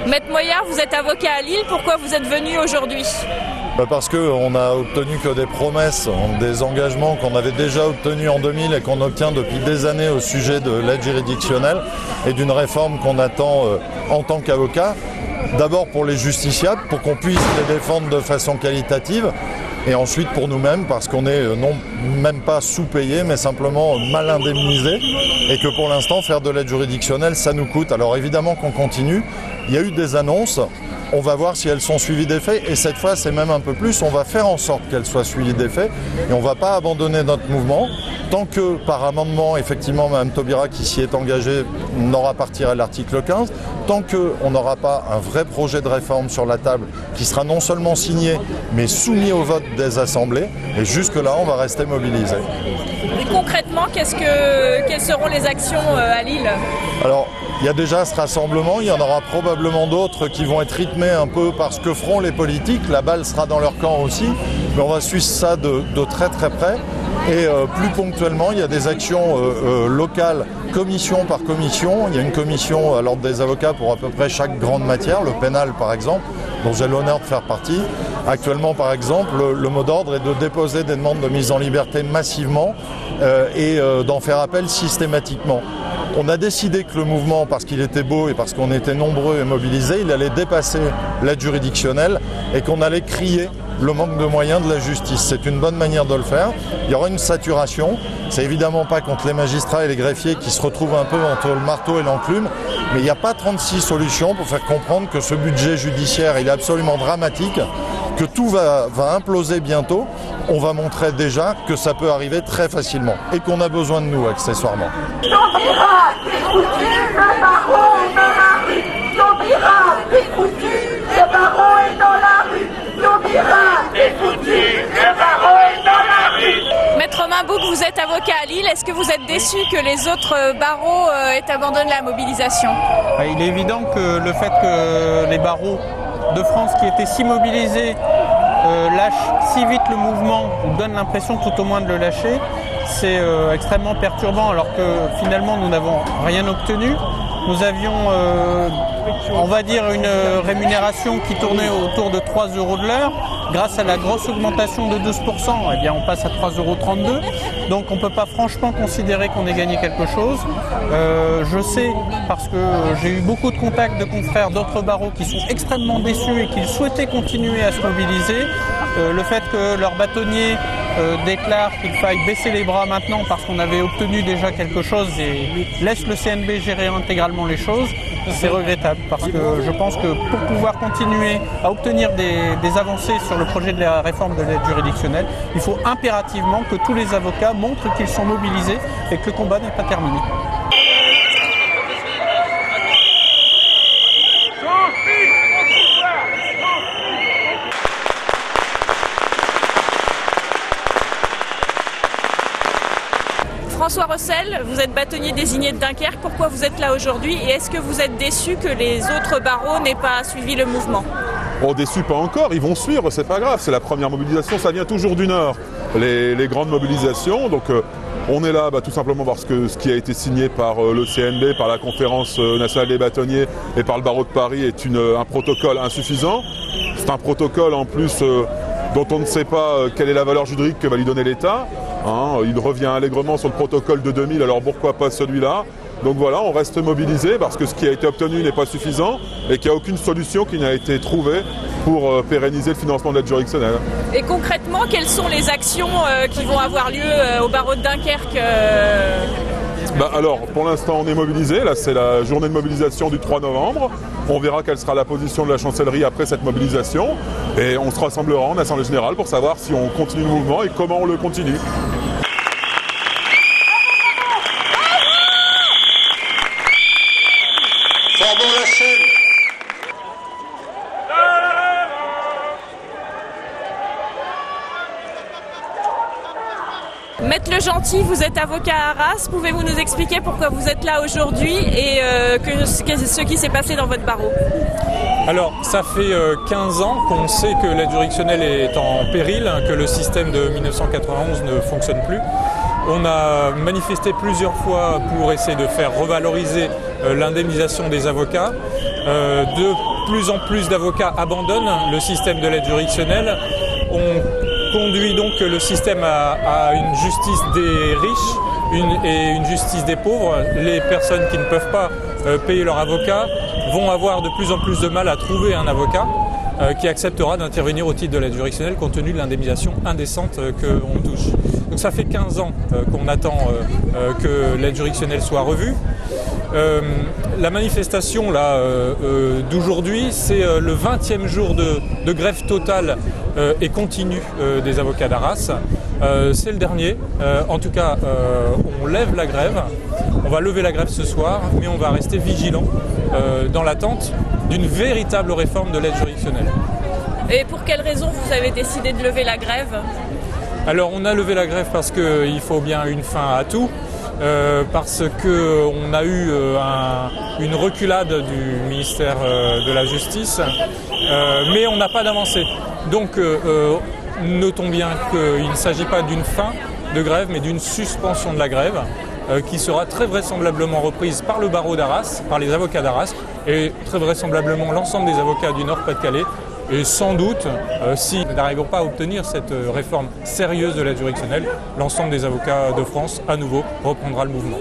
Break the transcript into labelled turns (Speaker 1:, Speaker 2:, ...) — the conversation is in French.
Speaker 1: Maître Moyard, vous êtes avocat à Lille, pourquoi vous êtes venu aujourd'hui?
Speaker 2: Parce qu'on n'a obtenu que des promesses, des engagements qu'on avait déjà obtenus en 2000 et qu'on obtient depuis des années au sujet de l'aide juridictionnelle et d'une réforme qu'on attend en tant qu'avocat. D'abord pour les justiciables, pour qu'on puisse les défendre de façon qualitative, et ensuite pour nous-mêmes, parce qu'on est non même pas sous-payé, mais simplement mal indemnisé, et que pour l'instant, faire de l'aide juridictionnelle, ça nous coûte. Alors évidemment qu'on continue, il y a eu des annonces, on va voir si elles sont suivies d'effets, et cette fois c'est même un peu plus, on va faire en sorte qu'elles soient suivies d'effets, et on ne va pas abandonner notre mouvement, tant que par amendement, effectivement, Mme Taubira qui s'y est engagée n'aura pas retiré l'article 15, tant qu'on n'aura pas un vrai projet de réforme sur la table qui sera non seulement signé, mais soumis au vote des assemblées, et jusque-là on va rester mobilisés.
Speaker 1: Et concrètement, quelles seront les actions à Lille?
Speaker 2: Alors, il y a déjà ce rassemblement, il y en aura probablement d'autres qui vont être rythmés un peu par ce que feront les politiques, la balle sera dans leur camp aussi, mais on va suivre ça de très très près. Et plus ponctuellement, il y a des actions locales, commission par commission. Il y a une commission à l'ordre des avocats pour à peu près chaque grande matière, le pénal par exemple, dont j'ai l'honneur de faire partie. Actuellement, par exemple, le mot d'ordre est de déposer des demandes de mise en liberté massivement et d'en faire appel systématiquement. On a décidé que le mouvement, parce qu'il était beau et parce qu'on était nombreux et mobilisés, il allait dépasser l'aide juridictionnelle et qu'on allait crier le manque de moyens de la justice. C'est une bonne manière de le faire. Il y aura une saturation. C'est évidemment pas contre les magistrats et les greffiers qui se retrouvent un peu entre le marteau et l'enclume, mais il n'y a pas 36 solutions pour faire comprendre que ce budget judiciaire, il est absolument dramatique, que tout va imploser bientôt. On va montrer déjà que ça peut arriver très facilement et qu'on a besoin de nous accessoirement.
Speaker 3: Taubira est foutu, le barreau est dans la rue. Taubira est foutu, le barreau est dans la rue. Taubira est foutu, le barreau est dans la rue.
Speaker 1: Maître Mimbouk, vous êtes avocat à Lille, est-ce que vous êtes déçu que les autres barreaux aient abandonné la mobilisation?
Speaker 4: Il est évident que le fait que les barreaux de France qui étaient si mobilisés lâchent si vite le mouvement, ou donnent l'impression tout au moins de le lâcher, c'est extrêmement perturbant alors que finalement nous n'avons rien obtenu. Nous avions, on va dire, une rémunération qui tournait autour de 3 € de l'heure. Grâce à la grosse augmentation de 12%, eh bien, on passe à 3,32 €. Donc on ne peut pas franchement considérer qu'on ait gagné quelque chose. Je sais, parce que j'ai eu beaucoup de contacts de confrères d'autres barreaux qui sont extrêmement déçus et qui souhaitaient continuer à se mobiliser. Le fait que leurs bâtonniers déclarent qu'il faille baisser les bras maintenant parce qu'on avait obtenu déjà quelque chose et laisse le CNB gérer intégralement les choses, c'est regrettable parce que je pense que pour pouvoir continuer à obtenir des avancées sur le projet de la réforme de l'aide juridictionnelle, il faut impérativement que tous les avocats montrent qu'ils sont mobilisés et que le combat n'est pas terminé.
Speaker 1: François Rossel, vous êtes bâtonnier désigné de Dunkerque. Pourquoi vous êtes là aujourd'hui et est-ce que vous êtes déçu que les autres barreaux n'aient pas suivi le mouvement?
Speaker 5: Oh, déçus pas encore, ils vont suivre, c'est pas grave, c'est la première mobilisation, ça vient toujours du Nord, les grandes mobilisations. Donc on est là tout simplement parce que ce qui a été signé par le CNB, par la Conférence nationale des bâtonniers et par le barreau de Paris est un protocole insuffisant. C'est un protocole en plus dont on ne sait pas quelle est la valeur juridique que va lui donner l'État. Il revient allègrement sur le protocole de 2000, alors pourquoi pas celui-là? Donc voilà, on reste mobilisé parce que ce qui a été obtenu n'est pas suffisant et qu'il n'y a aucune solution qui n'a été trouvée pour pérenniser le financement de l'aide juridictionnelle.
Speaker 1: Et concrètement, quelles sont les actions qui vont avoir lieu au barreau de Dunkerque
Speaker 5: Alors, pour l'instant, on est mobilisé. Là, c'est la journée de mobilisation du 3 novembre. On verra quelle sera la position de la chancellerie après cette mobilisation. Et on se rassemblera en assemblée générale pour savoir si on continue le mouvement et comment on le continue.
Speaker 1: Maître Legentil, vous êtes avocat à Arras. Pouvez-vous nous expliquer pourquoi vous êtes là aujourd'hui et ce qui s'est passé dans votre barreau?
Speaker 6: Alors, ça fait 15 ans qu'on sait que l'aide juridictionnelle est en péril, que le système de 1991 ne fonctionne plus. On a manifesté plusieurs fois pour essayer de faire revaloriser l'indemnisation des avocats. De plus en plus d'avocats abandonnent le système de l'aide juridictionnelle. On conduit donc le système à une justice des riches et une justice des pauvres. Les personnes qui ne peuvent pas payer leur avocat vont avoir de plus en plus de mal à trouver un avocat qui acceptera d'intervenir au titre de l'aide juridictionnelle compte tenu de l'indemnisation indécente qu'on touche. Donc ça fait 15 ans qu'on attend que l'aide juridictionnelle soit revue. La manifestation d'aujourd'hui, c'est le 20e jour de grève totale et continue des avocats d'Arras. C'est le dernier. En tout cas, on lève la grève. On va lever la grève ce soir, mais on va rester vigilant dans l'attente d'une véritable réforme de l'aide juridictionnelle.
Speaker 1: Et pour quelles raisons vous avez décidé de lever la grève ?
Speaker 6: Alors on a levé la grève parce qu'il faut bien une fin à tout. Parce qu'on a eu une reculade du ministère de la Justice, mais on n'a pas d'avancée. Donc notons bien qu'il ne s'agit pas d'une fin de grève, mais d'une suspension de la grève qui sera très vraisemblablement reprise par le barreau d'Arras, par les avocats d'Arras, et très vraisemblablement l'ensemble des avocats du Nord-Pas-de-Calais. Et sans doute, si nous n'arrivons pas à obtenir cette réforme sérieuse de l'aide juridictionnelle, l'ensemble des avocats de France, à nouveau, reprendra le mouvement.